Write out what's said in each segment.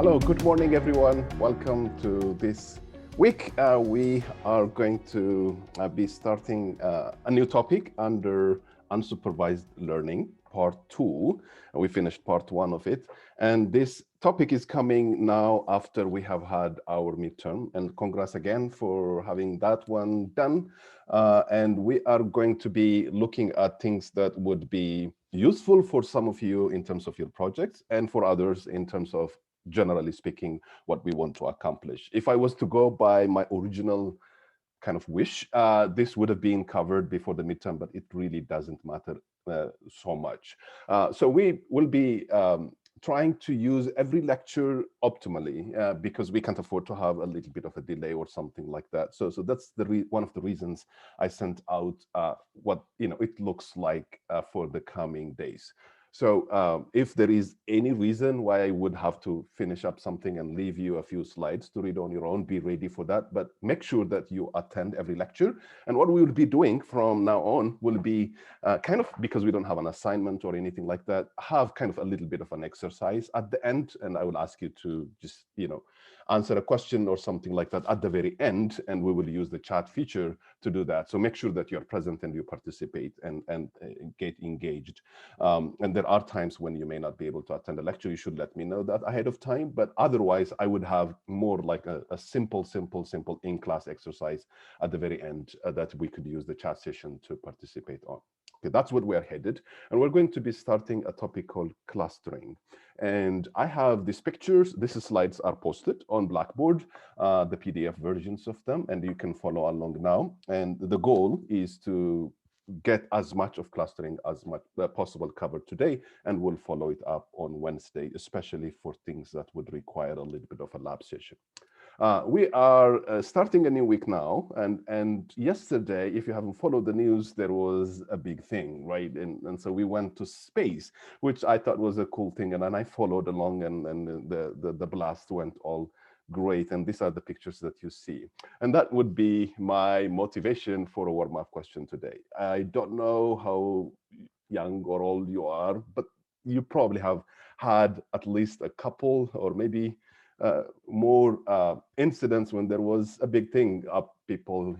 Hello, good morning, everyone. Welcome to this week. We are going to be starting a new topic under unsupervised learning, part 2. We finished part 1 of it. And this topic is coming now after we have had our midterm. And congrats again for having that one done. And we are going to be looking at things that would be useful for some of you in terms of your projects and for others in terms of, generally speaking, what we want to accomplish. If I was to go by my original kind of wish, this would have been covered before the midterm, but it really doesn't matter so much. So we will be trying to use every lecture optimally because we can't afford to have a little bit of a delay or something like that. So that's one of the reasons I sent out what it looks like for the coming days. So if there is any reason why I would have to finish up something and leave you a few slides to read on your own, be ready for that. But make sure that you attend every lecture. And what we will be doing from now on will be kind of, because we don't have an assignment or anything like that, have kind of a little bit of an exercise at the end. And I will ask you to just, answer a question or something like that at the very end. And we will use the chat feature to do that. So make sure that you're present and you participate and get engaged. And there are times when you may not be able to attend a lecture. You should let me know that ahead of time. But otherwise, I would have more like a simple in-class exercise at the very end that we could use the chat session to participate on. Okay, that's what we're headed. And we're going to be starting a topic called clustering. And I have these pictures. These slides are posted on Blackboard, the PDF versions of them, and you can follow along now. And the goal is to get as much of clustering as much possible covered today, and we'll follow it up on Wednesday, especially for things that would require a little bit of a lab session. We are starting a new week now, and yesterday, if you haven't followed the news, there was a big thing, right? And so we went to space, which I thought was a cool thing, and then I followed along, and the blast went all great. And these are the pictures that you see. And that would be my motivation for a warm-up question today. I don't know how young or old you are, but you probably have had at least a couple or maybe more incidents when there was a big thing up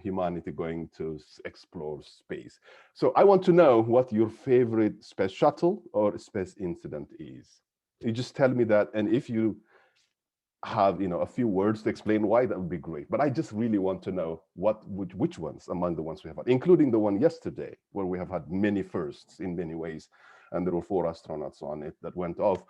humanity going to explore space. So I want to know what your favorite space shuttle or space incident is. You just tell me that, and if you have a few words to explain why, that would be great. But I just really want to know which ones among the ones we have had, including the one yesterday, where we have had many firsts in many ways, and there were 4 astronauts on it that went off.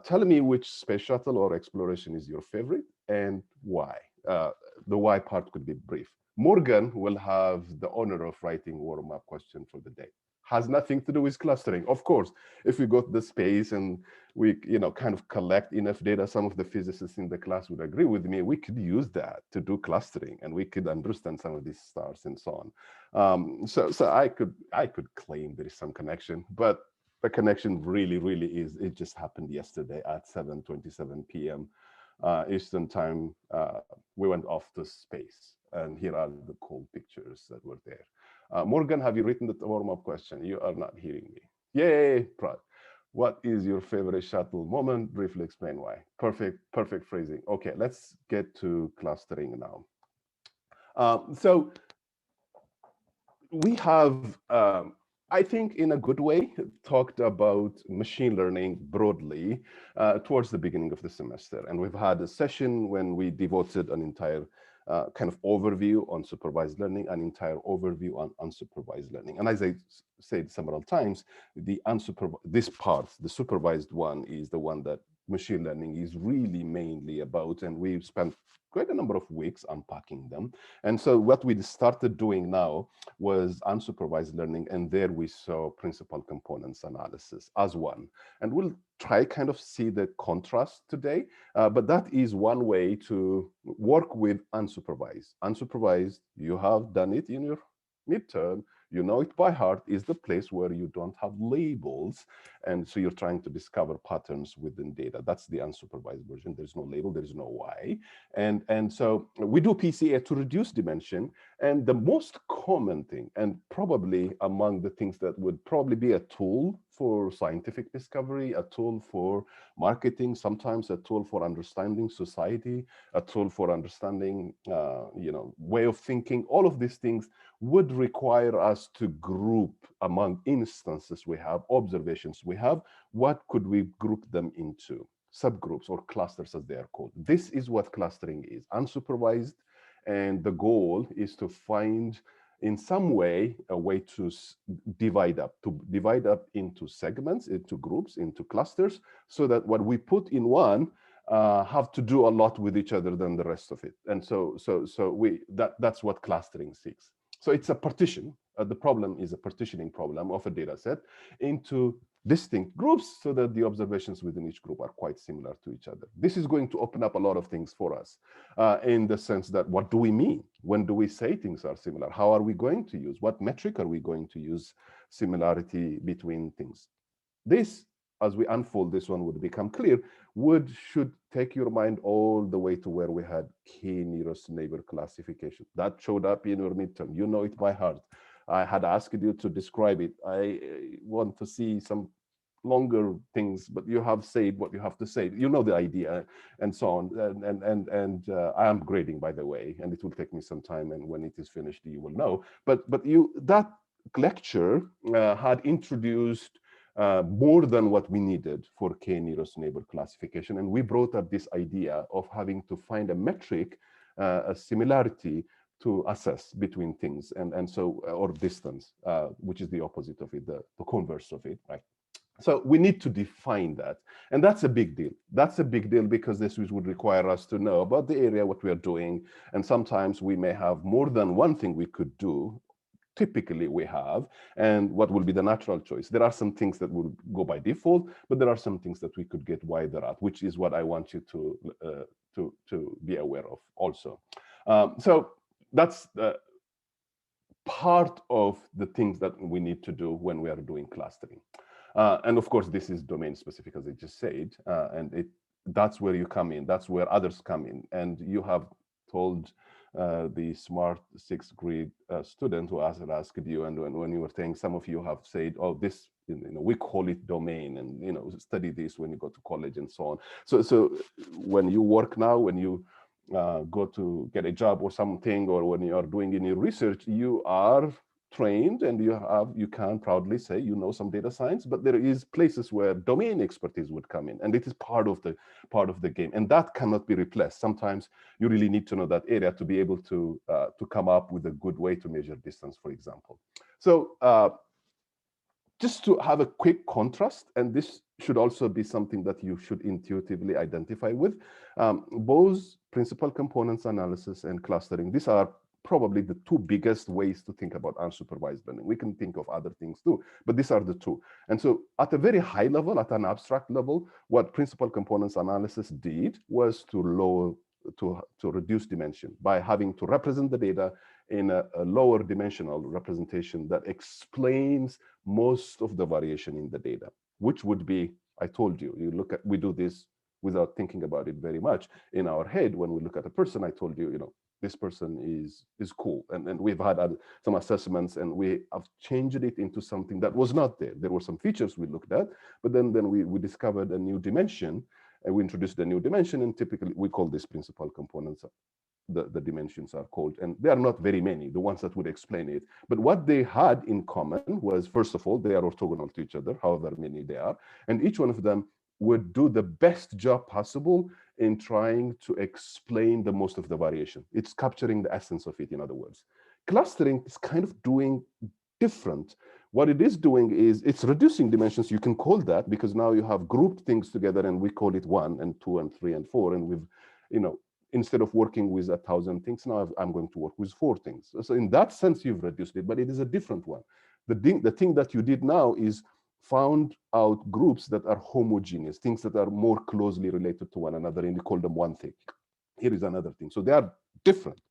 Tell me which space shuttle or exploration is your favorite and why. The why part could be brief. Morgan will have the honor of writing warm-up question for the day. Has nothing to do with clustering. Of course, if we go to the space and we kind of collect enough data, some of the physicists in the class would agree with me, we could use that to do clustering, and we could understand some of these stars and so on. So I could claim there is some connection, but the connection really is, it just happened yesterday at 7:27 p.m. Eastern time. We went off to space, and here are the cool pictures that were there. Morgan, have you written the warm-up question? You are not hearing me. Yay, proud. What is your favorite shuttle moment? Briefly explain why. Perfect phrasing. Okay, let's get to clustering now. So we have, I think in a good way, talked about machine learning broadly towards the beginning of the semester. And we've had a session when we devoted an entire kind of overview on supervised learning, an entire overview on unsupervised learning. And as I said several times, this part, the supervised one, is the one that machine learning is really mainly about. And we've spent quite a number of weeks unpacking them. And so what we started doing now was unsupervised learning. And there we saw principal components analysis as one. And we'll try kind of see the contrast today. But that is one way to work with unsupervised. Unsupervised, you have done it in your midterm. You know it by heart, is the place where you don't have labels. And so you're trying to discover patterns within data. That's the unsupervised version. There's no label, there's no why. And so we do PCA to reduce dimension. And the most common thing, and probably among the things that would probably be a tool for scientific discovery, a tool for marketing, sometimes a tool for understanding society, a tool for understanding, way of thinking, all of these things would require us to group among instances we have, observations we have, what could we group them into? Subgroups or clusters as they are called. This is what clustering is, unsupervised, and the goal is to find in some way a way to divide up into segments, into groups, into clusters, so that what we put in one have to do a lot with each other than the rest of it. And that's what clustering seeks. So it's a partition. The problem is a partitioning problem of a data set into distinct groups so that the observations within each group are quite similar to each other. This is going to open up a lot of things for us in the sense that what do we mean? When do we say things are similar? How are we going to use? What metric are we going to use similarity between things? This, as we unfold this one, would become clear, should take your mind all the way to where we had k-nearest neighbor classification. That showed up in your midterm. You know it by heart. I had asked you to describe it. I want to see some longer things, but you have said what you have to say. You know the idea, and so on. And I am grading, by the way, and it will take me some time. And when it is finished, you will know. But that lecture had introduced more than what we needed for k-nearest neighbor classification, and we brought up this idea of having to find a metric, a similarity to assess between things, and so or distance, which is the opposite of it, the converse of it, right? So we need to define that. And that's a big deal. That's a big deal because this would require us to know about the area, what we are doing. And sometimes we may have more than one thing we could do. Typically we have, and what will be the natural choice. There are some things that will go by default, but there are some things that we could get wider at, which is what I want you to be aware of also. So that's part of the things that we need to do when we are doing clustering. And of course, this is domain specific, as I just said, and that's where you come in. That's where others come in. And you have told the smart sixth grade student who asked you, and when you were saying, some of you have said, oh, this, we call it domain, and study this when you go to college and so on. So when you work now, when you go to get a job or something, or when you are doing any research, you are trained and you can proudly say you know some data science, but there is places where domain expertise would come in, and it is part of the game, and that cannot be replaced. Sometimes you really need to know that area to be able to come up with a good way to measure distance, for example. So just to have a quick contrast, and this should also be something that you should intuitively identify with, both principal components analysis and clustering, these are probably the two biggest ways to think about unsupervised learning. We can think of other things too, but these are the two. And so at a very high level, at an abstract level, what principal components analysis did was to reduce dimension by having to represent the data in a lower dimensional representation that explains most of the variation in the data, which would be, I told you, we do this without thinking about it very much in our head. When we look at a person, I told you, this person is cool, and we've had some assessments, and we have changed it into something that was not there. There were some features we looked at, but then we discovered a new dimension, and we introduced a new dimension, and typically we call this principal components. The dimensions are called, and there are not very many, the ones that would explain it. But what they had in common was, first of all, they are orthogonal to each other, however many they are, and each one of them would do the best job possible in trying to explain the most of the variation. It's capturing the essence of it, in other words. Clustering is kind of doing different. What it is doing is it's reducing dimensions. You can call that, because now you have grouped things together, and we call it 1 and 2 and 3 and 4, and we've, instead of working with 1,000 things, now I'm going to work with 4 things. So in that sense, you've reduced it, but it is a different one. The thing that you did now is found out groups that are homogeneous, things that are more closely related to one another, and you call them one thing. Here is another thing. So they are different,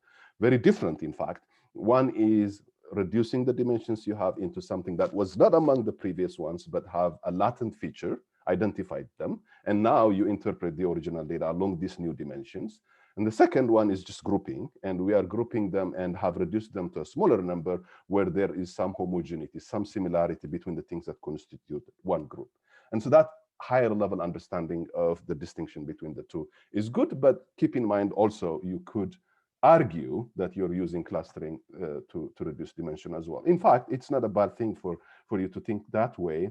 very different, in fact. One is reducing the dimensions you have into something that was not among the previous ones, but have a latent feature, identified them, and now you interpret the original data along these new dimensions. And the second one is just grouping, and we are grouping them and have reduced them to a smaller number where there is some homogeneity, some similarity between the things that constitute one group. And so that higher level understanding of the distinction between the two is good, but keep in mind also you could argue that you're using clustering to reduce dimension as well. In fact, it's not a bad thing for you to think that way,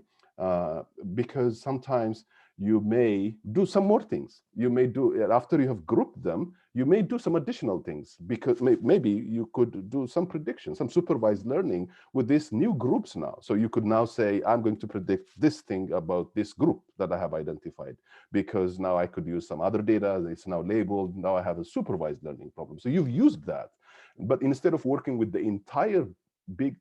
because sometimes you may do some more things. You may do, after you have grouped them, you may do some additional things, because maybe you could do some prediction, some supervised learning with these new groups now. So you could now say, I'm going to predict this thing about this group that I have identified, because now I could use some other data. It's now labeled. Now I have a supervised learning problem. So you've used that. But instead of working with the entire big,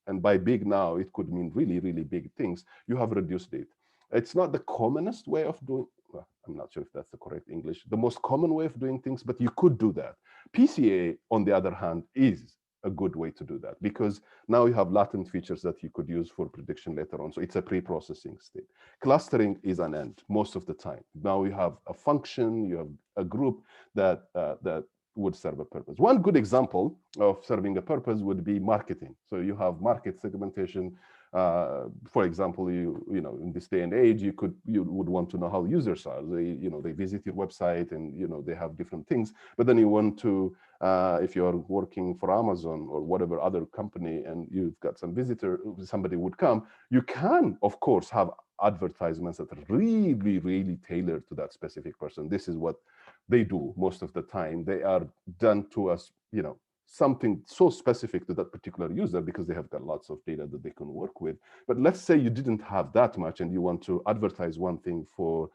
and by big now, it could mean really, really big things, you have reduced it. It's not the commonest way of doing, well, I'm not sure if that's the correct English, the most common way of doing things, but you could do that. PCA, on the other hand, is a good way to do that, because now you have latent features that you could use for prediction later on. So it's a pre-processing state. Clustering is an end most of the time. Now you have a function, you have a group that would serve a purpose. One good example of serving a purpose would be marketing. So you have market segmentation. For example, you know, in this day and age, you would want to know how users are. They visit your website, and they have different things. But then you want to, if you are working for Amazon or whatever other company, and you've got some visitor, somebody would come, you can of course have advertisements that are really, really tailored to that specific person. This is what they do most of the time. They are done to us, something so specific to that particular user, because they have got lots of data that they can work with. But let's say you didn't have that much, and you want to advertise one thing for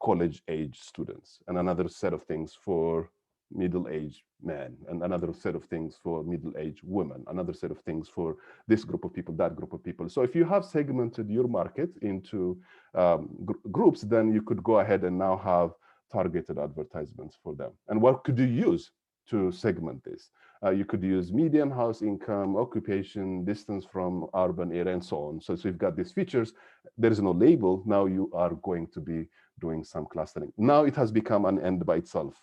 college age students, and another set of things for middle-aged men, and another set of things for middle-aged women, another set of things for this group of people, that group of people. So if you have segmented your market into groups, then you could go ahead and now have targeted advertisements for them. And what could you use to segment this? You could use median house income, occupation, distance from urban area, and so on. So you've got these features. There is no label. Now you are going to be doing some clustering. Now it has become an end by itself.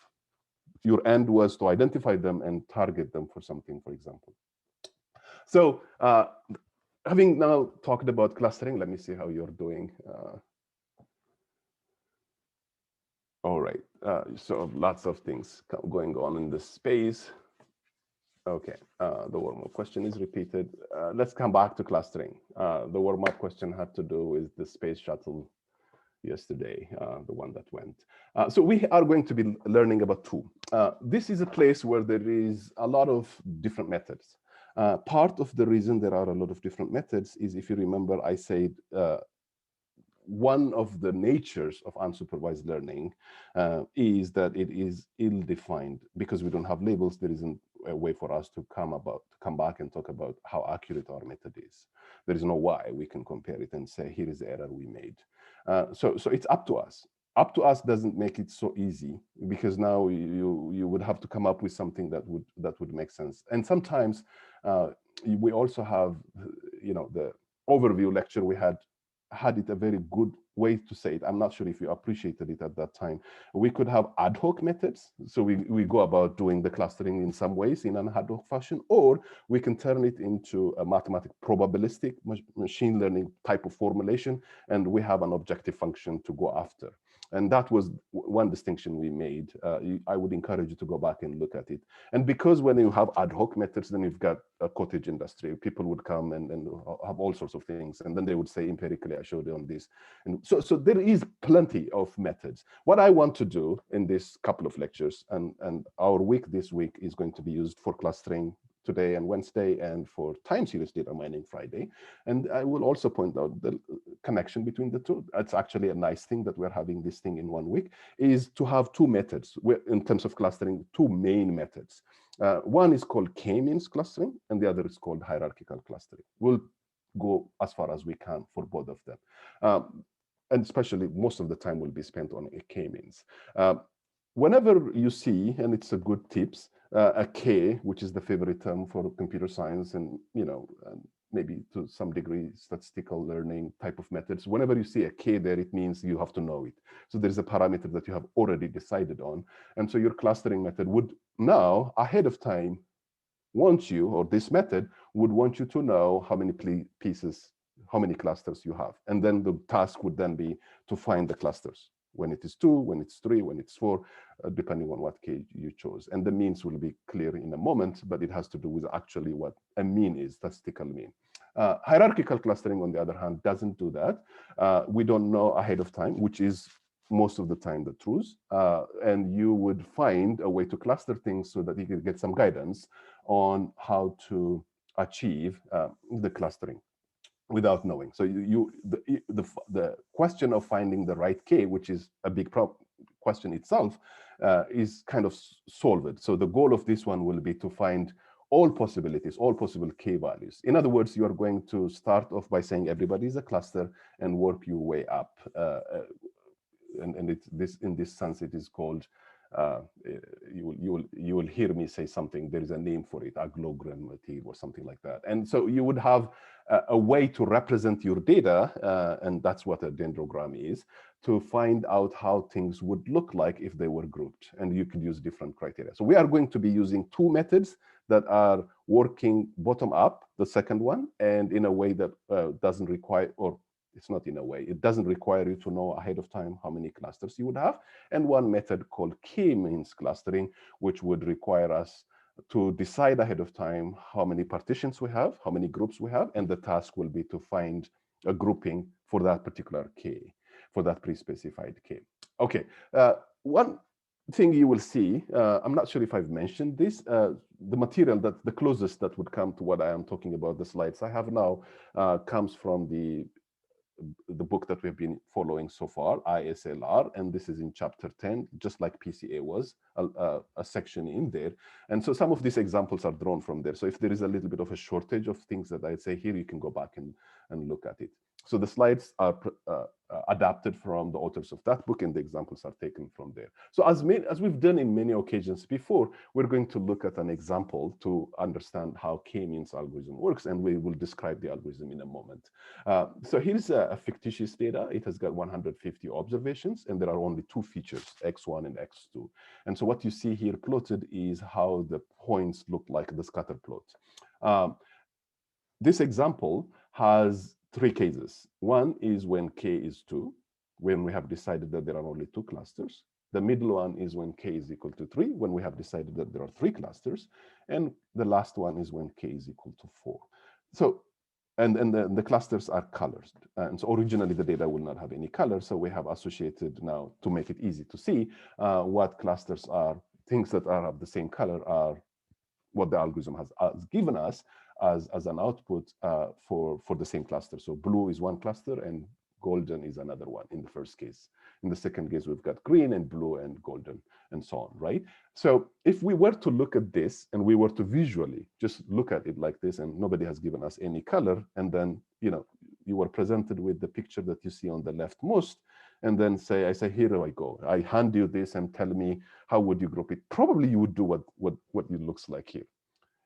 Your end was to identify them and target them for something, for example. So having now talked about clustering, let me see how you're doing. All right, so lots of things going on in this space. Okay, the warm-up question is repeated. Let's come back to clustering. The warm-up question had to do with the space shuttle yesterday, the one that went. So we are going to be learning about two. This is a place where there is a lot of different methods. Part of the reason there are a lot of different methods is, if you remember, I said one of the natures of unsupervised learning is that it is ill-defined. Because we don't have labels, there isn't a way for us to come back and talk about how accurate our method is. There is no why we can compare it and say, here is the error we made. So it's up to us. Up to us doesn't make it so easy, because now you would have to come up with something that would make sense. And sometimes we also have, the overview lecture we had it a very good way to say it. I'm not sure if you appreciated it at that time. We could have ad hoc methods. So we go about doing the clustering in some ways in an ad hoc fashion, or we can turn it into a mathematical probabilistic machine learning type of formulation, and we have an objective function to go after. And that was one distinction we made. I would encourage you to go back and look at it. And because when you have ad hoc methods, then you've got a cottage industry. People would come and have all sorts of things. And then they would say, empirically, I showed you on this. And so there is plenty of methods. What I want to do in this couple of lectures, and our week this week is going to be used for clustering today and Wednesday, and for time series data mining Friday. And I will also point out the connection between the two. It's actually a nice thing that we're having this thing in 1 week, is to have two methods in terms of clustering, two main methods. One is called Kmeans clustering, and the other is called hierarchical clustering. We'll go as far as we can for both of them. And especially most of the time will be spent on K-means. Whenever you see, and it's a good tips, a K, which is the favorite term for computer science and maybe to some degree statistical learning type of methods. Whenever you see a k there, it means you have to know it. So there's a parameter that you have already decided on. And so your clustering method would now, ahead of time, want you, or this method would want you to know how many pieces, how many clusters you have. And then the task would then be to find the clusters, when it is 2, when it's 3, when it's 4, depending on what k you chose. And the means will be clear in a moment, but it has to do with actually what a mean is, statistical mean. Hierarchical clustering, on the other hand, doesn't do that. We don't know ahead of time, which is most of the time the truth. And you would find a way to cluster things so that you can get some guidance on how to achieve the clustering without knowing. So the question of finding the right k, which is a big question itself, is kind of solved. So the goal of this one will be to find all possibilities, all possible k values. In other words, you are going to start off by saying everybody is a cluster and work your way up. And in this sense, it is called, you will hear me say something, there is a name for it, agglomerative or something like that. And so you would have a way to represent your data, and that's what a dendrogram is, to find out how things would look like if they were grouped. And you could use different criteria. So we are going to be using two methods that are working bottom up, the second one, and in a way that doesn't require, or it's not in a way, it doesn't require you to know ahead of time how many clusters you would have, and one method called Kmeans clustering, which would require us to decide ahead of time how many partitions we have, how many groups we have, and the task will be to find a grouping for that particular k, for that pre-specified k. Okay, one thing you will see, I'm not sure if I've mentioned this, the material that the closest that would come to what I am talking about, the slides I have now, comes from the book that we've been following so far, ISLR, and this is in chapter 10, just like PCA was, a section in there. And so some of these examples are drawn from there. So if there is a little bit of a shortage of things that I'd say here, you can go back and look at it. So the slides are adapted from the authors of that book, and the examples are taken from there. So as we've done in many occasions before, we're going to look at an example to understand how Kmeans algorithm works, and we will describe the algorithm in a moment. So here's a fictitious data. It has got 150 observations, and there are only two features, x1 and x2. And so what you see here plotted is how the points look like the scatter plot. This example has three cases. One is when k is 2, when we have decided that there are only 2 clusters. The middle one is when k is equal to 3, when we have decided that there are 3 clusters. And the last one is when k is equal to 4. So, and the clusters are colored. And so originally the data will not have any color. So we have associated now, to make it easy to see, what clusters are, things that are of the same color are what the algorithm has given us as an output for the same cluster. So blue is one cluster and golden is another one in the first case. In the second case, we've got green and blue and golden and so on, right? So if we were to look at this and we were to visually just look at it like this, and nobody has given us any color, and then, you were presented with the picture that you see on the leftmost, and then I say, here I go. I hand you this and tell me, how would you group it? Probably you would do what it looks like here.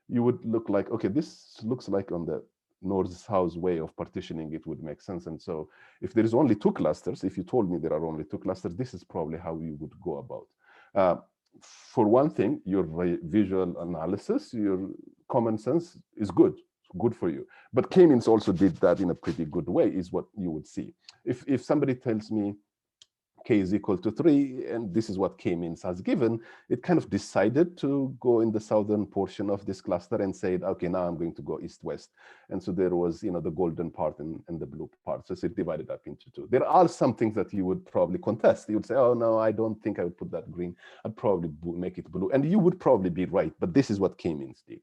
You would look like, okay, this looks like on the north-south way of partitioning, it would make sense. And so if there is only 2 clusters, if you told me there are only 2 clusters, this is probably how you would go about. For one thing, your visual analysis, your common sense is good for you. But Kmeans also did that in a pretty good way, is what you would see. If somebody tells me k is equal to 3, and this is what Kmeans has given, it kind of decided to go in the southern portion of this cluster and said, okay, now I'm going to go east-west. And so there was, the golden part and the blue part. So it divided up into 2. There are some things that you would probably contest. You would say, oh, no, I don't think I would put that green. I'd probably make it blue. And you would probably be right, but this is what Kmeans did.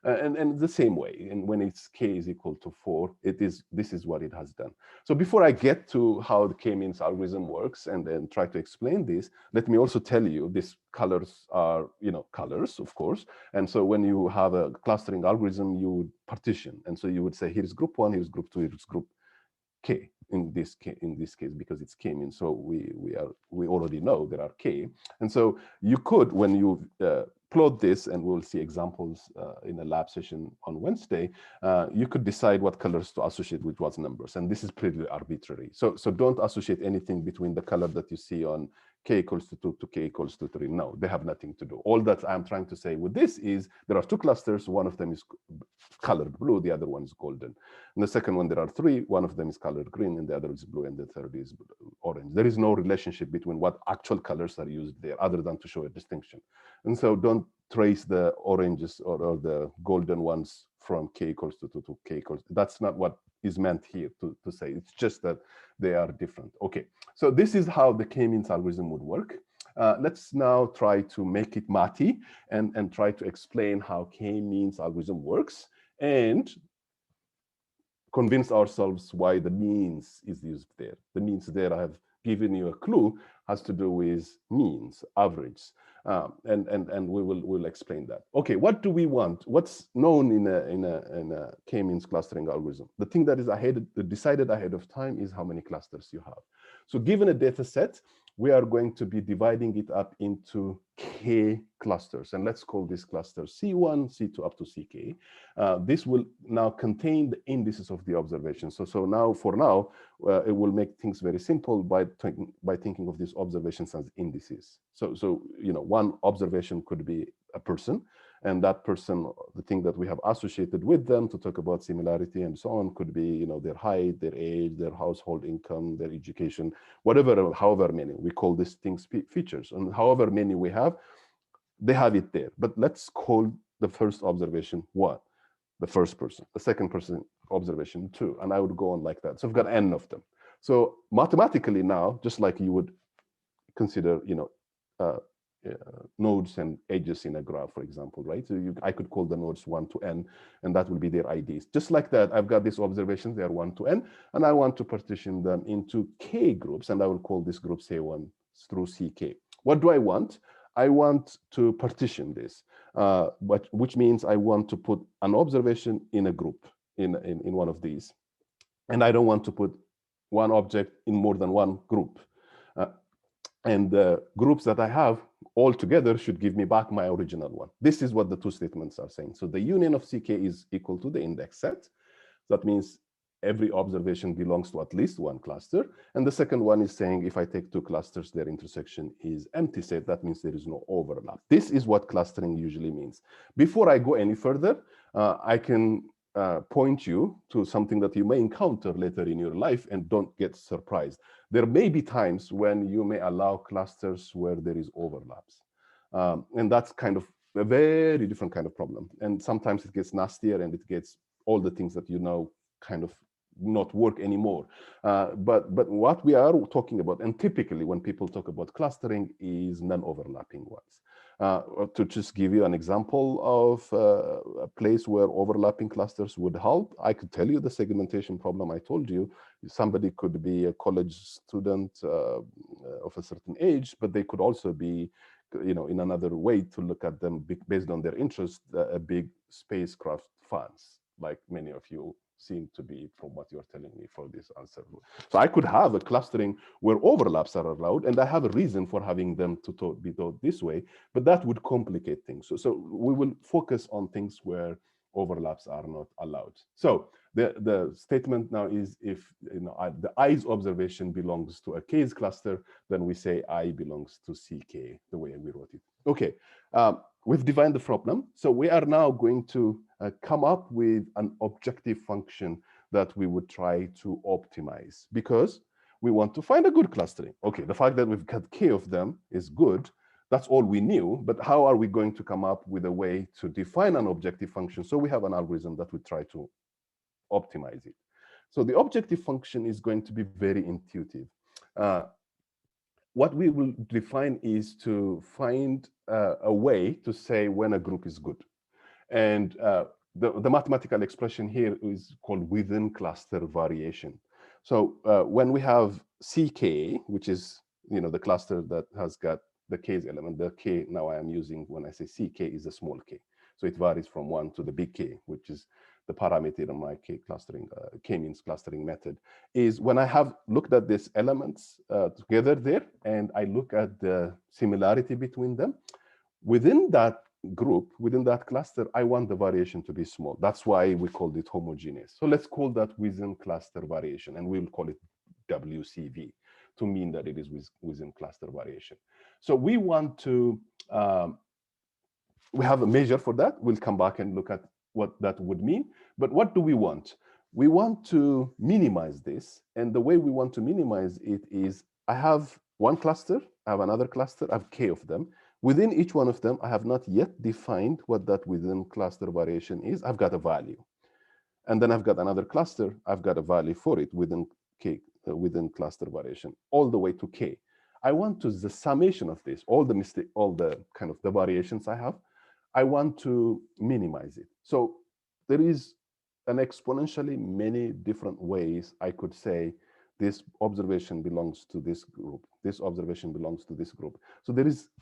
And the same way, and when it's k is equal to 4, this is what it has done. So before I get to how the Kmeans algorithm works and then try to explain this, let me also tell you these colors are, colors, of course. And so when you have a clustering algorithm, you would partition. And so you would say, here's group 1, here's group 2, here's group k in this case, because it's Kmeans. So we already know there are k. And so you could, when you plot this, and we'll see examples in a lab session on Wednesday, you could decide what colors to associate with what numbers. And this is pretty arbitrary. So don't associate anything between the color that you see on k equals to 2 to k equals to 3. No, they have nothing to do. All that I'm trying to say with this is there are two clusters. One of them is colored blue, the other one is golden. And the second one, there are three. One of them is colored green, and the other is blue, and the third is orange. There is no relationship between what actual colors are used there other than to show a distinction. And so don't trace the oranges or the golden ones from k equals to 2 to k equals. That's not what is meant here to say. It's just that they are different. Okay, so this is how the Kmeans algorithm would work. Let's now try to make it mathy and try to explain how Kmeans algorithm works and convince ourselves why the means is used there. The means there, I have given you a clue, has to do with means, average. And we'll explain that. Okay, what do we want? What's known in a K-means clustering algorithm? The thing that is decided ahead of time is how many clusters you have. So given a data set, we are going to be dividing it up into K clusters. And let's call this cluster C1, C2 up to Ck. This will now contain the indices of the observation. So now, for now, it will make things very simple by thinking of these observations as indices. So you know, one observation could be a person, and that person, the thing that we have associated with them to talk about similarity and so on, could be, you know, their height, their age, their household income, their education, whatever, however many. We call these things features, and however many we have, they have it there. But let's call the first observation 1, the first person, the second person observation 2, and I would go on like that. So I've got n of them. So mathematically now, just like you would consider, you know, nodes and edges in a graph, for example, right? So I could call the nodes 1 to n, and that will be their IDs. Just like that, I've got these observations, they are 1 to n, and I want to partition them into k groups, and I will call this group C1 through Ck. What do I want? I want to partition this, which means I want to put an observation in a group, in one of these. And I don't want to put one object in more than one group. And the groups that I have all together should give me back my original one. This is what the two statements are saying. So the union of Ck is equal to the index set. That means every observation belongs to at least one cluster. And the second one is saying if I take two clusters, their intersection is empty set. That means there is no overlap. This is what clustering usually means. Before I go any further, I can point you to something that you may encounter later in your life, and don't get surprised. There may be times when you may allow clusters where there is overlaps. And that's kind of a very different kind of problem. And sometimes it gets nastier, and it gets all the things that you know kind of not work anymore. But what we are talking about, and typically when people talk about clustering, is non-overlapping ones. To just give you an example of a place where overlapping clusters would help, I could tell you the segmentation problem I told you. Somebody could be a college student of a certain age, but they could also be, you know, in another way to look at them based on their interest, a big spacecraft fans, like many of you seem to be from what you're telling me for this answer. So I could have a clustering where overlaps are allowed, and I have a reason for having them to be taught this way, but that would complicate things. So we will focus on things where overlaps are not allowed. So the statement now is, if you know the I's observation belongs to a K's cluster, then we say I belongs to Ck, the way we wrote it. Okay, we've defined the problem. So we are now going to come up with an objective function that we would try to optimize, because we want to find a good clustering. Okay, the fact that we've got K of them is good. That's all we knew, but how are we going to come up with a way to define an objective function? So we have an algorithm that would try to optimize it. So the objective function is going to be very intuitive. What we will define is to find a way to say when a group is good. And the mathematical expression here is called within cluster variation. So when we have Ck, which is, you know, the cluster that has got the K's element, the K now I am using when I say Ck is a small k. So it varies from 1 to the big K, which is the parameter in my K-means clustering method, is when I have looked at these elements together there, and I look at the similarity between them, within that group, within that cluster, I want the variation to be small. That's why we called it homogeneous. So let's call that within cluster variation, and we'll call it WCV to mean that it is within cluster variation. So we want to, we have a measure for that. We'll come back and look at what that would mean. But what do we want? We want to minimize this. And the way we want to minimize it is I have one cluster, I have another cluster, I have K of them. Within each one of them, I have not yet defined what that within cluster variation is. I've got a value. And then I've got another cluster, I've got a value for it within K, within cluster variation, all the way to K. I want to the summation of this, all the kind of the variations I have, I want to minimize it. So there is an exponentially many different ways I could say this observation belongs to this group, this observation belongs to this group. So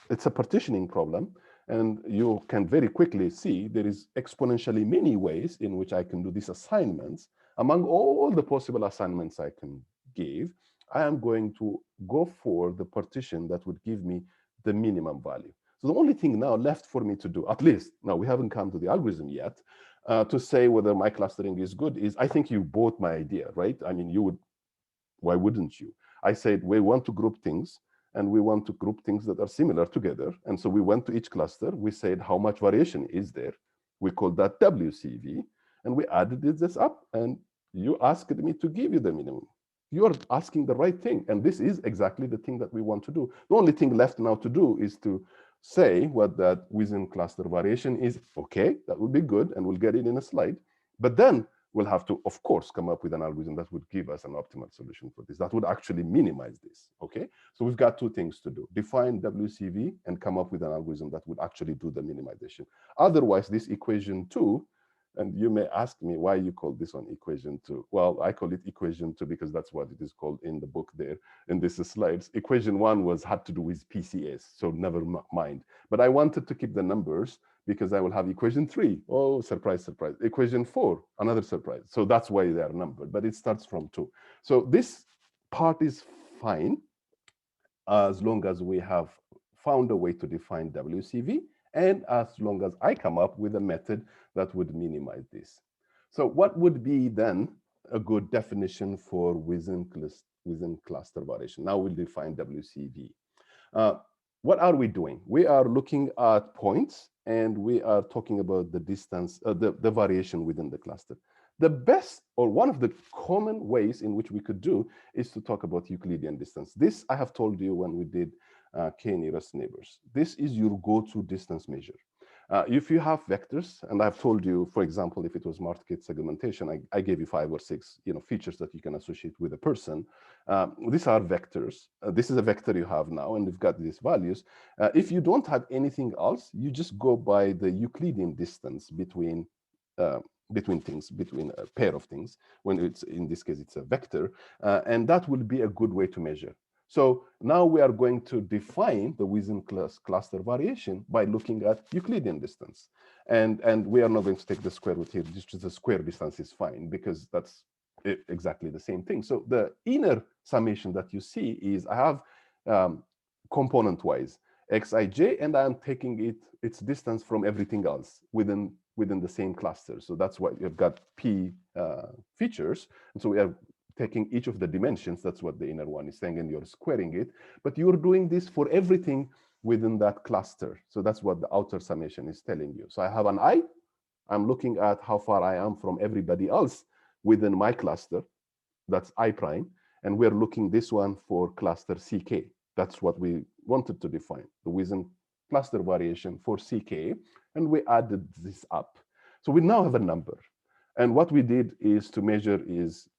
it's a partitioning problem, and you can very quickly see there is exponentially many ways in which I can do these assignments. Among all the possible assignments I can give, I am going to go for the partition that would give me the minimum value. So the only thing now left for me to do, at least, now we haven't come to the algorithm yet, to say whether my clustering is good is, I think you bought my idea, right? I mean, you would, why wouldn't you? I said, we want to group things, and we want to group things that are similar together. And so we went to each cluster, we said, how much variation is there? We called that WCV, and we added this up, and you asked me to give you the minimum. You're asking the right thing, and this is exactly the thing that we want to do. The only thing left now to do is to say what that within cluster variation is. Okay, that would be good, and we'll get it in a slide. But then we'll have to, of course, come up with an algorithm that would give us an optimal solution for this, that would actually minimize this, okay? So we've got two things to do: define WCV and come up with an algorithm that would actually do the minimization. Otherwise, this equation 2, and you may ask me why you call this one equation 2. Well, I call it equation 2 because that's what it is called in the book there, in this slides. Equation 1 had to do with PCS, so never mind. But I wanted to keep the numbers because I will have equation 3. Oh, surprise, surprise. Equation 4, another surprise. So that's why they are numbered, but it starts from 2. So this part is fine as long as we have found a way to define WCV, and as long as I come up with a method that would minimize this. So what would be then a good definition for within cluster variation? Now we'll define WCV. What are we doing? We are looking at points, and we are talking about the distance, the variation within the cluster. The best, or one of the common ways in which we could do, is to talk about Euclidean distance. This I have told you when we did k-nearest neighbors. This is your go-to distance measure. If you have vectors, and I've told you, for example, if it was Markov segmentation, I gave you 5 or 6 features that you can associate with a person. These are vectors. This is a vector you have now, and you've got these values. If you don't have anything else, you just go by the Euclidean distance between things, between a pair of things, when it's, in this case, it's a vector, and that will be a good way to measure. So now we are going to define the within cluster variation by looking at Euclidean distance. And we are not going to take the square root here, just the square distance is fine, because that's exactly the same thing. So the inner summation that you see is I have component-wise xij, and I'm taking its distance from everything else within the same cluster. So that's why you've got p features, and so we are taking each of the dimensions. That's what the inner one is saying, and you're squaring it. But you're doing this for everything within that cluster. So that's what the outer summation is telling you. So I have an I. I'm looking at how far I am from everybody else within my cluster. That's I prime. And we're looking this one for cluster CK. That's what we wanted to define, the within cluster variation for CK. And we added this up. So we now have a number. And what we did is to measure is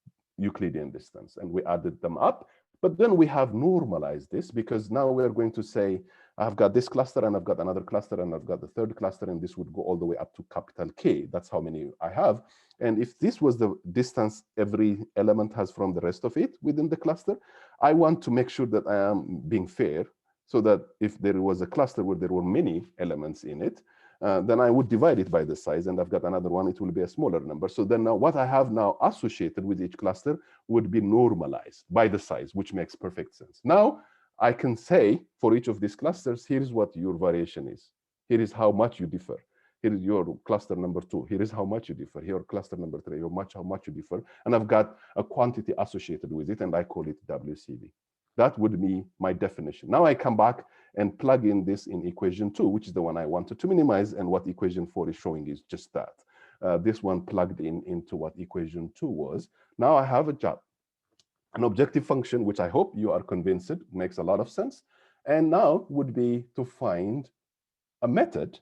Euclidean distance, and we added them up. But then we have normalized this, because now we're going to say, I've got this cluster, and I've got another cluster, and I've got the third cluster, and this would go all the way up to capital K. That's how many I have. And if this was the distance every element has from the rest of it within the cluster, I want to make sure that I am being fair, so that if there was a cluster where there were many elements in it, then I would divide it by the size, and I've got another one, it will be a smaller number. So then now what I have now associated with each cluster would be normalized by the size, which makes perfect sense. Now I can say for each of these clusters, here's what your variation is. Here is how much you differ. Here is your cluster number 2. Here is how much you differ. Here, cluster number 3, how much you differ. And I've got a quantity associated with it, and I call it WCB. That would be my definition. Now I come back and plug in this in equation 2, which is the one I wanted to minimize, and what equation 4 is showing is just that. This one plugged in into what equation 2 was. Now I have a job, an objective function, which I hope you are convinced makes a lot of sense. And now would be to find a method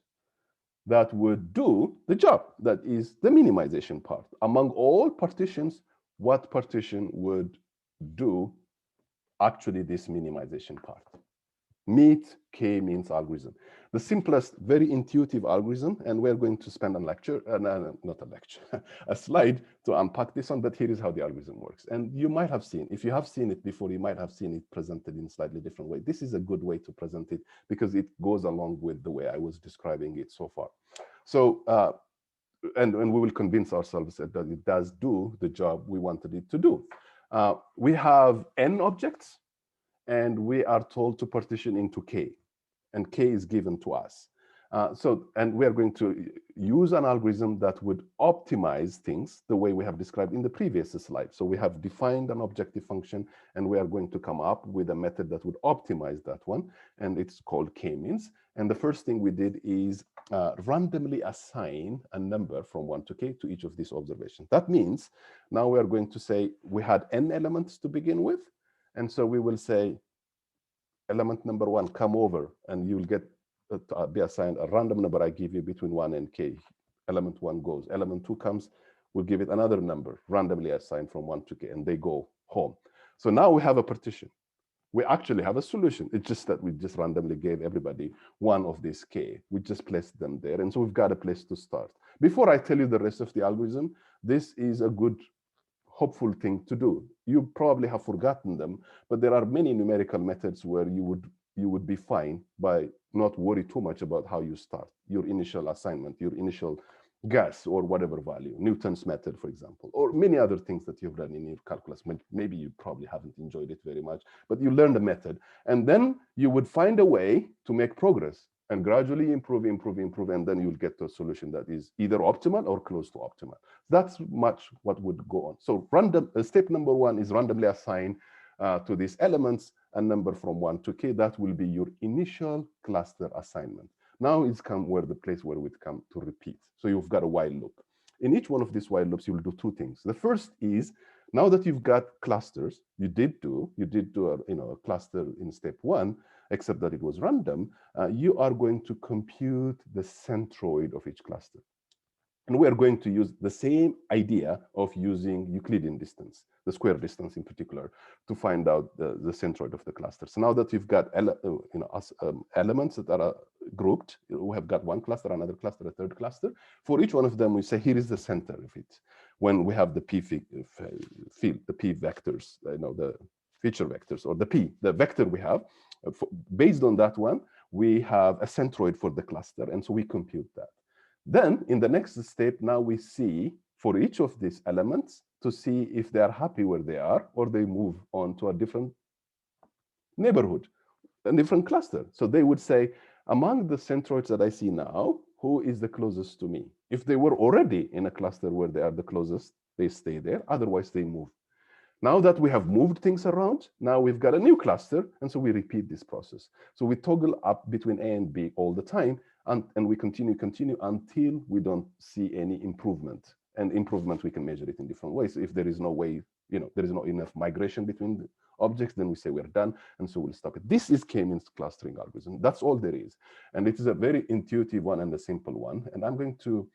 that would do the job, that is the minimization part. Among all partitions, what partition would do actually this minimization part? Meet K-means algorithm. The simplest, very intuitive algorithm, and we're going to spend a lecture, not a lecture, a slide to unpack this one, but here is how the algorithm works. And you might have seen, if you have seen it before, you might have seen it presented in a slightly different way. This is a good way to present it because it goes along with the way I was describing it so far. So, and we will convince ourselves that it does do the job we wanted it to do. We have n objects, and we are told to partition into K, and K is given to us. And we are going to use an algorithm that would optimize things the way we have described in the previous slide. So we have defined an objective function, and we are going to come up with a method that would optimize that one, and it's called K-means. And the first thing we did is randomly assign a number from 1 to K to each of these observations. That means now we are going to say we had n elements to begin with, and so we will say element number 1, come over, and you'll get be assigned a random number I give you between 1 and K. Element 1 goes. Element 2 comes, we'll give it another number, randomly assigned from 1 to K, and they go home. So now we have a partition. We actually have a solution. It's just that we just randomly gave everybody one of these K. We just placed them there, and so we've got a place to start. Before I tell you the rest of the algorithm, this is a good hopeful thing to do. You probably have forgotten them, but there are many numerical methods where you would be fine by not worry too much about how you start your initial assignment, your initial guess, or whatever value, Newton's method, for example, or many other things that you've done in your calculus. Maybe you probably haven't enjoyed it very much, but you learn the method, and then you would find a way to make progress and gradually improve, and then you'll get to a solution that is either optimal or close to optimal. That's much what would go on. So step number 1 is randomly assign to these elements a number from 1 to K. That will be your initial cluster assignment. Now it's come where the place where we come to repeat. So you've got a while loop. In each one of these while loops, you'll do 2 things. The first is, now that you've got clusters, you did do a cluster in step 1, except that it was random. You are going to compute the centroid of each cluster. And we are going to use the same idea of using Euclidean distance, the square distance in particular, to find out the centroid of the cluster. So now that you've got elements that are grouped, we have got one cluster, another cluster, a third cluster. For each one of them, we say, here is the center of it. When we have the P field, the P vectors, the feature vectors, or the vector we have, based on that one, we have a centroid for the cluster, and so we compute that. Then in the next step, now we see for each of these elements to see if they are happy where they are, or they move on to a different neighborhood, a different cluster. So they would say, among the centroids that I see now, who is the closest to me? If they were already in a cluster where they are the closest, they stay there. Otherwise, they move. Now that we have moved things around, now we've got a new cluster, and so we repeat this process. So we toggle up between A and B all the time, and we continue until we don't see any improvement. And improvement, we can measure it in different ways. So if there is no way, there is not enough migration between the objects, then we say we're done, and so we'll stop it. This is Kmeans clustering algorithm. That's all there is. And it is a very intuitive one and a simple one. And I'm going to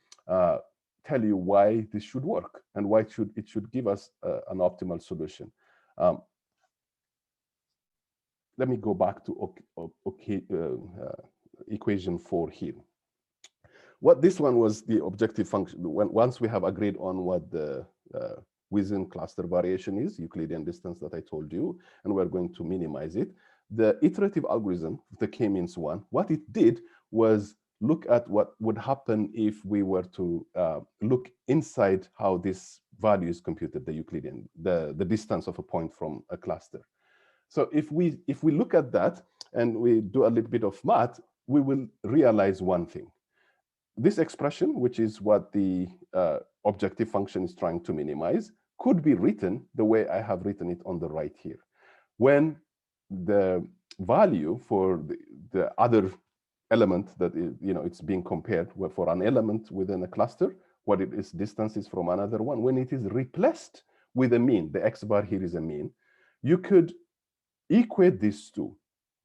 tell you why this should work and why it should give us an optimal solution. Let me go back to equation 4 here. What this one was the objective function. Once we have agreed on what the within cluster variation is, Euclidean distance that I told you, and we're going to minimize it. The iterative algorithm, the K-means one, what it did was look at what would happen if we were to look inside how this value is computed, the Euclidean, the distance of a point from a cluster. So if we look at that and we do a little bit of math, we will realize one thing. This expression, which is what the objective function is trying to minimize, could be written the way I have written it on the right here. When the value for the other element that is, it's being compared for an element within a cluster, what it is distance is from another one, when it is replaced with a mean, the x bar here is a mean, you could equate these two.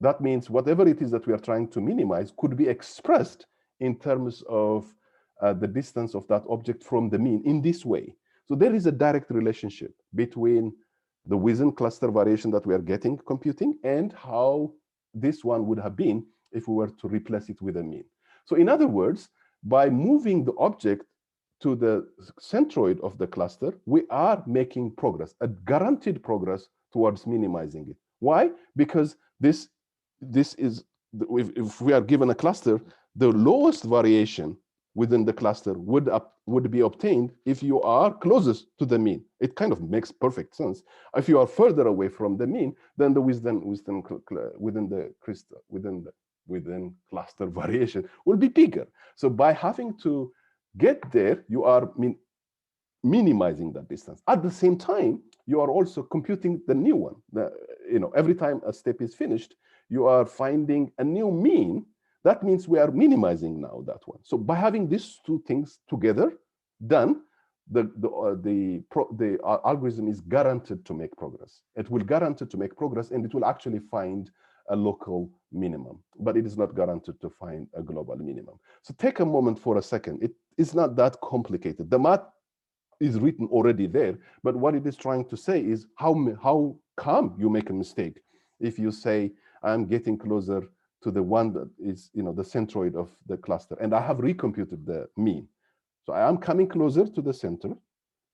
That means whatever it is that we are trying to minimize could be expressed in terms of the distance of that object from the mean in this way. So there is a direct relationship between the within cluster variation that we are getting computing and how this one would have been if we were to replace it with a mean. So in other words, by moving the object to the centroid of the cluster, we are making progress, a guaranteed progress towards minimizing it. Why? Because this is, if we are given a cluster, the lowest variation within the cluster would be obtained if you are closest to the mean. It kind of makes perfect sense. If you are further away from the mean, then the within cluster variation will be bigger. So by having to get there, you are minimizing that distance. At the same time, you are also computing the new one. Every time a step is finished, you are finding a new mean. That means we are minimizing now that one. So by having these two things together done, the algorithm is guaranteed to make progress. It will guarantee to make progress, and it will actually find a local minimum, but it is not guaranteed to find a global minimum. So take a moment for a second. It is not that complicated. The math is written already there, but what it is trying to say is how come you make a mistake if you say I'm getting closer to the one that is the centroid of the cluster, and I have recomputed the mean. So I am coming closer to the center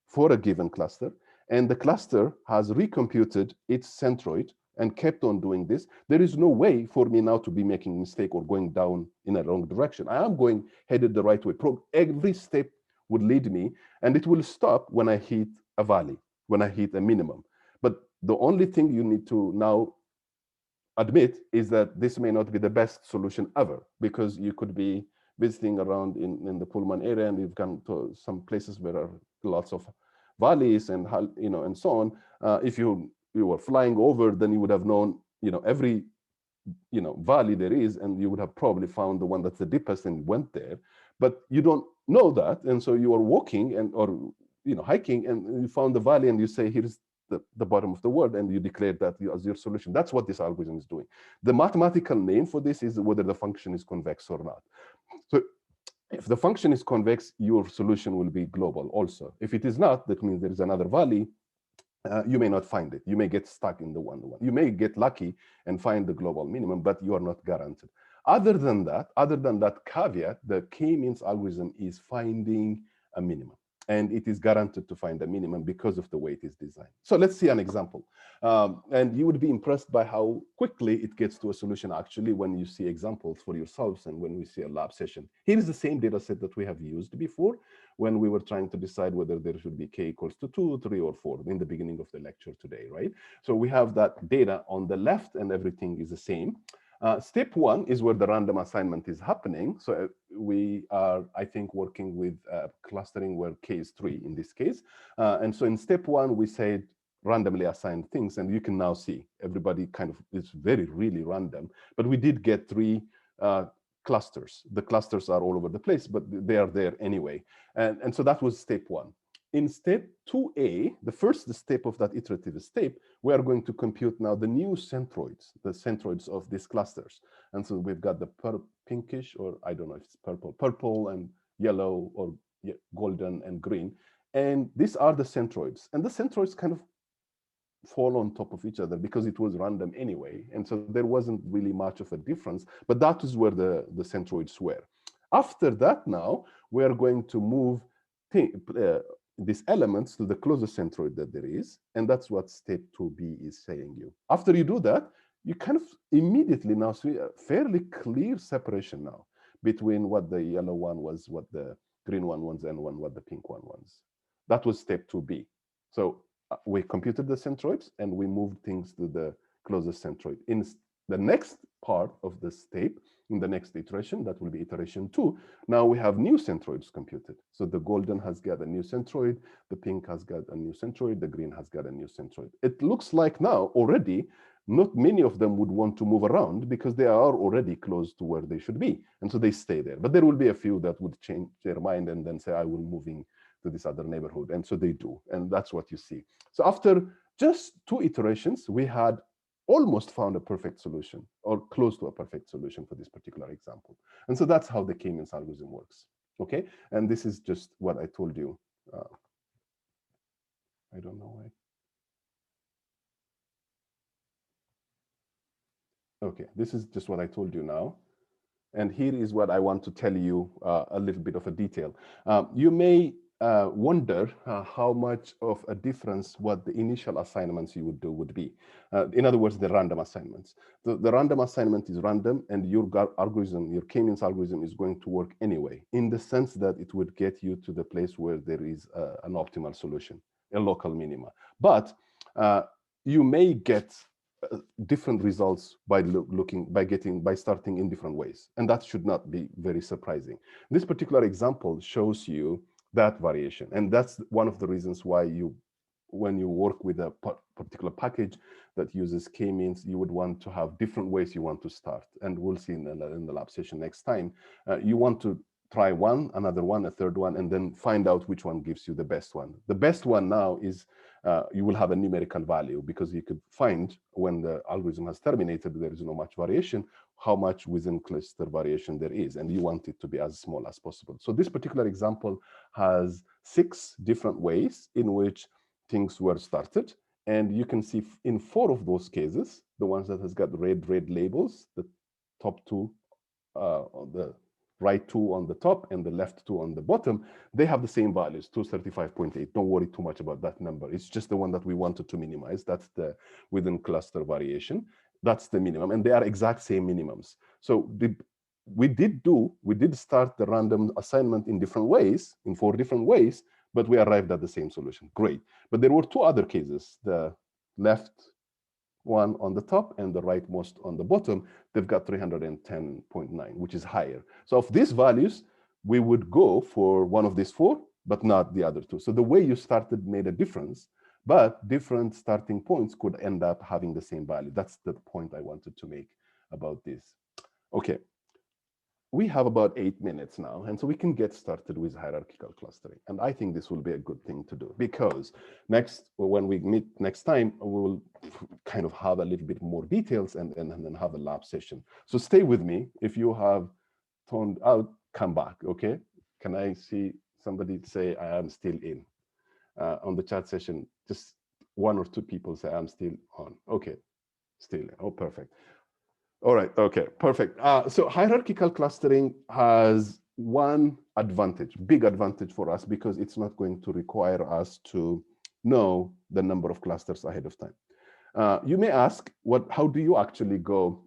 for a given cluster, and the cluster has recomputed its centroid and kept on doing this. There is no way for me now to be making a mistake or going down in a wrong direction. I am going headed the right way. Every step would lead me, and it will stop when I hit a valley, when I hit a minimum. But the only thing you need to now admit is that this may not be the best solution ever, because you could be visiting around in the Pullman area, and you've gone to some places where there are lots of valleys and and so on. If you were flying over, then you would have known every valley there is, and you would have probably found the one that's the deepest and went there. But you don't know that, and so you are walking or hiking, and you found the valley, and you say, here's the bottom of the world, and you declare that as your solution. That's what this algorithm is doing. The mathematical name for this is whether the function is convex or not. So if the function is convex, your solution will be global also. If it is not, that means there is another valley. You may not find it. You may get stuck in the one. You may get lucky and find the global minimum, but you are not guaranteed. Other than that caveat, the Kmeans algorithm is finding a minimum, and it is guaranteed to find a minimum because of the way it is designed. So let's see an example. And you would be impressed by how quickly it gets to a solution actually when you see examples for yourselves and when we see a lab session. Here is the same data set that we have used before when we were trying to decide whether there should be k equals to 2, 3, or 4 in the beginning of the lecture today, right? So we have that data on the left and everything is the same. Step one is where the random assignment is happening. So we are, I think, working with clustering where k is 3 in this case. And so in step one, we said randomly assigned things, and you can now see everybody kind of is really random. But we did get 3 clusters. The clusters are all over the place, but they are there anyway. And so that was step one. In step 2a, the first step of that iterative step, we are going to compute now the new centroids, the centroids of these clusters. And so we've got the pinkish, or I don't know if it's purple and yellow, or golden and green. And these are the centroids. And the centroids kind of fall on top of each other because it was random anyway. And so there wasn't really much of a difference, but that is where the centroids were. After that, now we are going to move these elements to the closest centroid that there is, and that's what step 2b is saying you. After you do that, you kind of immediately now see a fairly clear separation now between what the yellow one was, what the green one was, and what the pink one was. That was step 2b. So we computed the centroids and we moved things to the closest centroid. In the next part of the step, In the next iteration, that will be iteration 2, now we have new centroids computed. So the golden has got a new centroid, the pink has got a new centroid, the green has got a new centroid. It looks like now already not many of them would want to move around because they are already close to where they should be. And so they stay there. But there will be a few that would change their mind and then say, I will moving to this other neighborhood. And so they do. And that's what you see. So after just 2 iterations, we had almost found a perfect solution or close to a perfect solution for this particular example. And so that's how the Kmeans algorithm works. Okay. And this is just what I told you. I don't know why. Okay, this is just what I told you now. And here is what I want to tell you a little bit of a detail. You may wonder how much of a difference what the initial assignments you would do would be. In other words, the random assignments. The random assignment is random, and your algorithm, your Kmeans algorithm is going to work anyway, in the sense that it would get you to the place where there is an optimal solution, a local minima. But you may get different results by starting in different ways, and that should not be very surprising. This particular example shows you that variation, and that's one of the reasons why when you work with a particular package that uses K-means, you would want to have different ways you want to start, and we'll see in the lab session next time. You want to try one, another one, a third one, and then find out which one gives you the best one. The best one now is you will have a numerical value, because you could find when the algorithm has terminated, there is no much variation, how much within cluster variation there is, and you want it to be as small as possible. So this particular example has 6 different ways in which things were started. And you can see in 4 of those cases, the ones that has got red labels, the top 2, the right 2 on the top and the left 2 on the bottom, they have the same values, 235.8. Don't worry too much about that number. It's just the one that we wanted to minimize. That's the within cluster variation. That's the minimum, and they are exact same minimums. So we did start the random assignment in different ways, in 4 different ways, but we arrived at the same solution. Great. But there were 2 other cases, the left one on the top and the rightmost on the bottom. They've got 310.9, which is higher. So of these values, we would go for one of these 4, but not the other 2. So the way you started made a difference, but different starting points could end up having the same value. That's the point I wanted to make about this. Okay. We have about 8 minutes now, and so we can get started with hierarchical clustering. And I think this will be a good thing to do, because when we meet next time, we will kind of have a little bit more details and then have a lab session. So stay with me. If you have toned out, come back, okay? Can I see somebody say I am still in? On the chat session, just 1 or 2 people say I'm still on. Okay, still in. Oh, perfect. All right, okay, perfect. So hierarchical clustering has one advantage, big advantage for us, because it's not going to require us to know the number of clusters ahead of time. You may ask, how do you actually go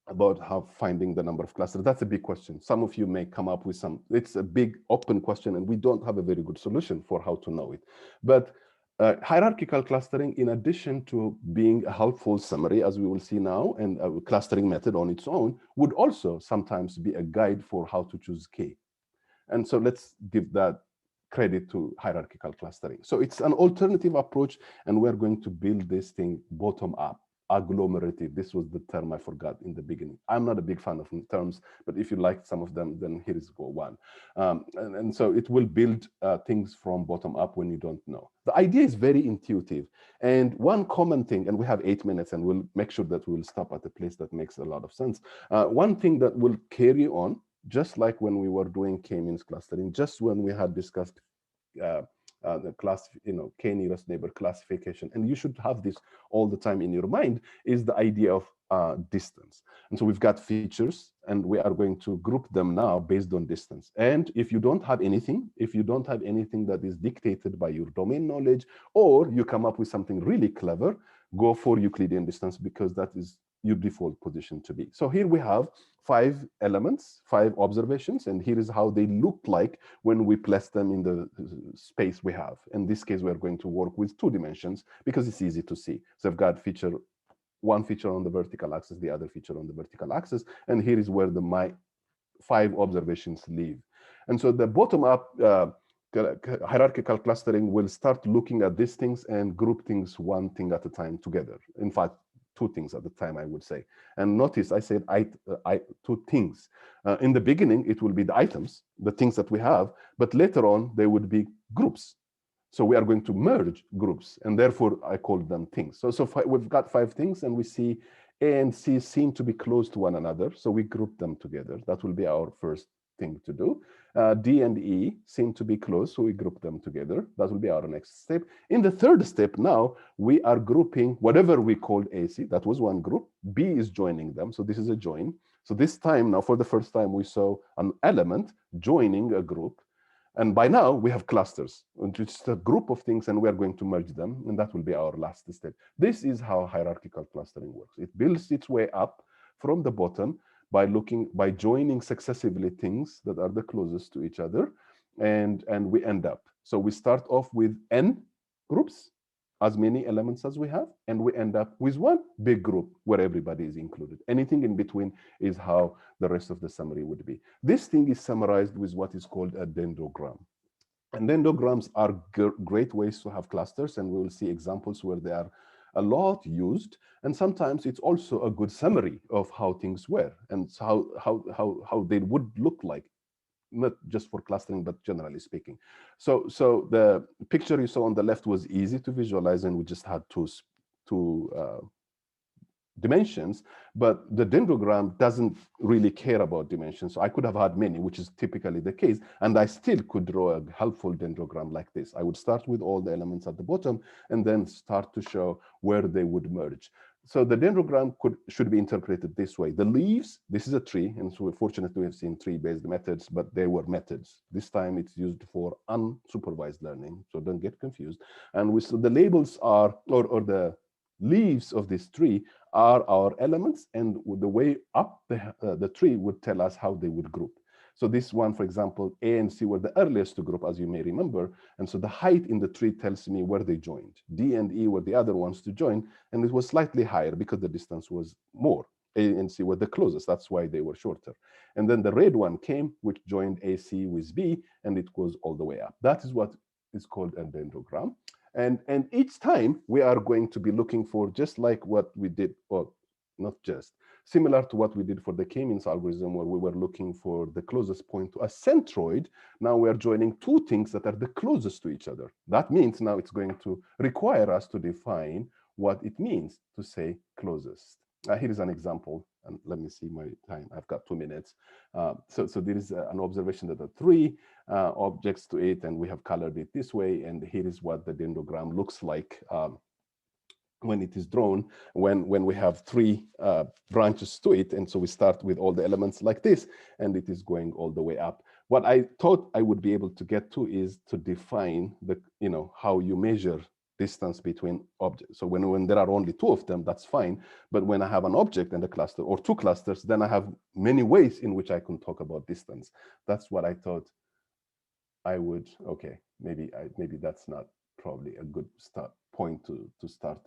about finding the number of clusters? That's a big question. Some of you may come up with it's a big open question, and we don't have a very good solution for how to know it. But hierarchical clustering, in addition to being a helpful summary, as we will see now, and a clustering method on its own, would also sometimes be a guide for how to choose K. And so let's give that credit to hierarchical clustering. So it's an alternative approach, and we're going to build this thing bottom up. Agglomerative, this was the term I forgot in the beginning. I'm not a big fan of terms, but if you like some of them, then here is one. And so it will build things from bottom up when you don't know. The idea is very intuitive. And one common thing, and we have 8 minutes, and we'll make sure that we'll stop at a place that makes a lot of sense. One thing that will carry on, just like when we were doing K-means clustering, just when we had discussed the class, K nearest neighbor classification, and you should have this all the time in your mind, is the idea of distance. And so we've got features, and we are going to group them now based on distance. And if you don't have anything, that is dictated by your domain knowledge, or you come up with something really clever, go for Euclidean distance, because that is your default position to be. So here we have 5 elements, 5 observations, and here is how they look like when we place them in the space we have. In this case, we're going to work with 2 dimensions because it's easy to see. So I've got feature one feature on the vertical axis, the other feature on the vertical axis, and here is where my 5 observations live. And so the bottom-up hierarchical clustering will start looking at these things and group things one thing at a time together. In fact, 2 things at a time, I would say. And notice I said 2 things. In the beginning, it will be the items, the things that we have, but later on, they would be groups. So we are going to merge groups, and therefore I call them things. So we've got 5 things, and we see A and C seem to be close to one another, so we group them together. That will be our first thing to do. D and E seem to be close, so we group them together. That will be our next step. In the third step now, we are grouping whatever we called AC. That was one group. B is joining them, so this is a join. So this time now, for the first time, we saw an element joining a group. And by now, we have clusters. It's a group of things, and we are going to merge them, and that will be our last step. This is how hierarchical clustering works. It builds its way up from the bottom by joining successively things that are the closest to each other, and we end up. So we start off with n groups, as many elements as we have, and we end up with one big group where everybody is included. Anything in between is how the rest of the summary would be. This thing is summarized with what is called a dendrogram. And dendrograms are great ways to have clusters, and we will see examples where they are a lot used. And sometimes it's also a good summary of how things were and how they would look like, not just for clustering, but generally speaking. So the picture you saw on the left was easy to visualize, and we just had two dimensions, but the dendrogram doesn't really care about dimensions. So I could have had many, which is typically the case, and I still could draw a helpful dendrogram like this. I would start with all the elements at the bottom and then start to show where they would merge. So the dendrogram should be interpreted this way. The leaves, this is a tree, and so we're fortunate to have seen tree-based methods, but they were methods. This time it's used for unsupervised learning, so don't get confused. And so the labels are, or the leaves of this tree are our elements, and the way up the tree would tell us how they would group. So this one, for example, A and C were the earliest to group, as you may remember, and so the height in the tree tells me where they joined. D and E were the other ones to join, and it was slightly higher because the distance was more. A and C were the closest, that's why they were shorter. And then the red one came, which joined AC with B, and it goes all the way up. That is what is called a dendrogram. And each time we are going to be looking for, just like what we did, or not just, similar to what we did for the Kmeans algorithm, where we were looking for the closest point to a centroid. Now we are joining 2 things that are the closest to each other. That means now it's going to require us to define what it means to say closest. Here is an example, and let me see my time. I've got 2 minutes. So there is an observation that there are 3 objects to it, and we have colored it this way. And here is what the dendrogram looks like when it is drawn, when we have 3 branches to it. And so we start with all the elements like this, and it is going all the way up. What I thought I would be able to get to is to define the, how you measure distance between objects. So when there are only 2 of them, that's fine. But when I have an object and a cluster, or 2 clusters, then I have many ways in which I can talk about distance. That's what I thought I would, okay, maybe that's not probably a good point to start,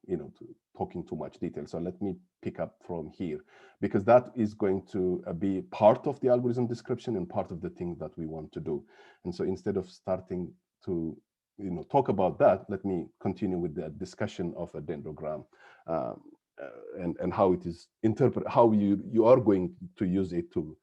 to talking too much detail. So let me pick up from here, because that is going to be part of the algorithm description and part of the thing that we want to do. And so instead of starting to talk about that, let me continue with the discussion of a dendrogram and how it is interpreted, how you are going to use it to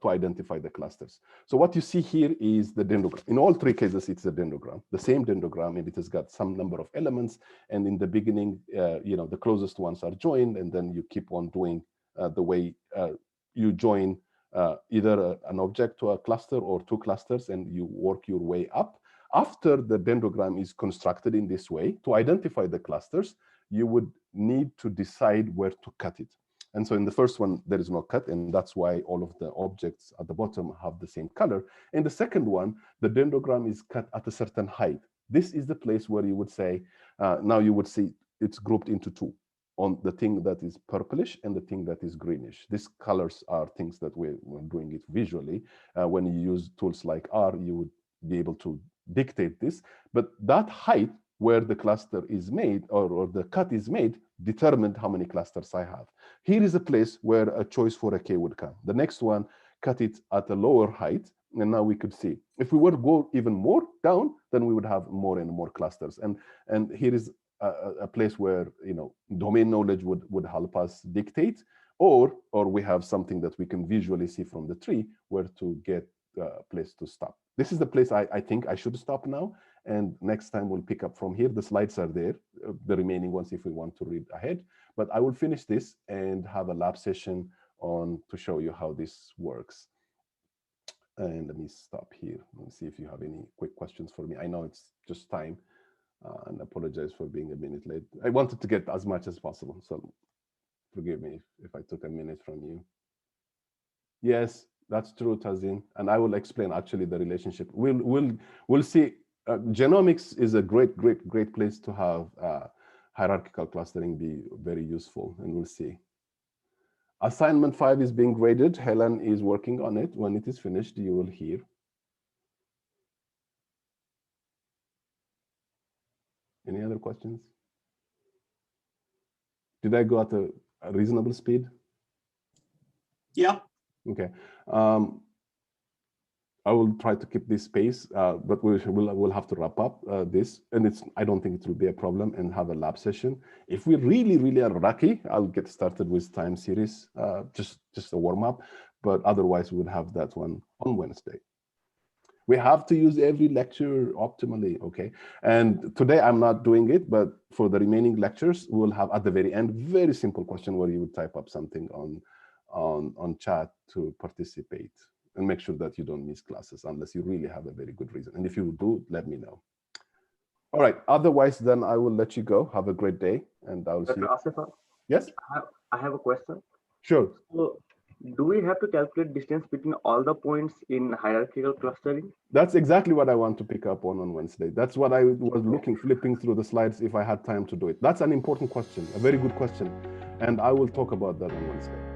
identify the clusters. So what you see here is the dendrogram. In all 3 cases, it's a dendrogram, the same dendrogram, and it has got some number of elements. And in the beginning, the closest ones are joined, and then you keep on doing the way you join either an object to a cluster or 2 clusters, and you work your way up. After the dendrogram is constructed in this way, to identify the clusters, you would need to decide where to cut it. And so in the first one, there is no cut, and that's why all of the objects at the bottom have the same color. In the second one, the dendrogram is cut at a certain height. This is the place where you would say, now you would see it's grouped into 2, on the thing that is purplish and the thing that is greenish. These colors are things that we're doing it visually. When you use tools like R, you would be able to dictate this, but that height where the cluster is made, or the cut is made, determined how many clusters I have. Here is a place where a choice for a K would come. The next one, cut it at a lower height, and now we could see. If we were to go even more down, then we would have more and more clusters. And here is a place where, you know, domain knowledge would help us dictate, or we have something that we can visually see from the tree where to get a place to stop. This is the place I think I should stop now. And next time we'll pick up from here. The slides are there, the remaining ones if we want to read ahead. But I will finish this and have a lab session on to show you how this works. And let me stop here and see if you have any quick questions for me. I know it's just time, and apologize for being a minute late. I wanted to get as much as possible, so forgive me if I took a minute from you. Yes, that's true, Tazin, and I will explain actually the relationship. We'll see. Genomics is a great place to have hierarchical clustering be very useful, and we'll see. Assignment 5 is being graded. Helen is working on it. When it is finished, you will hear. Any other questions? Did I go at a reasonable speed? Yeah. Okay. I will try to keep this pace, but we'll have to wrap up this, and I don't think it will be a problem, and have a lab session. If we really are lucky, I'll get started with time series, just a warm up, but otherwise we would have that one on Wednesday. We have to use every lecture optimally, okay? And today I'm not doing it, but for the remaining lectures, we'll have at the very end, very simple question where you would type up something on chat to participate, and make sure that you don't miss classes unless you really have a very good reason. And if you do, let me know. All right, otherwise then I will let you go. Have a great day, and I will see you. Asif, Yes? I have a question. Sure. So, do we have to calculate distance between all the points in hierarchical clustering? That's exactly what I want to pick up on Wednesday. That's what I was flipping through the slides if I had time to do it. That's an important question, a very good question. And I will talk about that on Wednesday.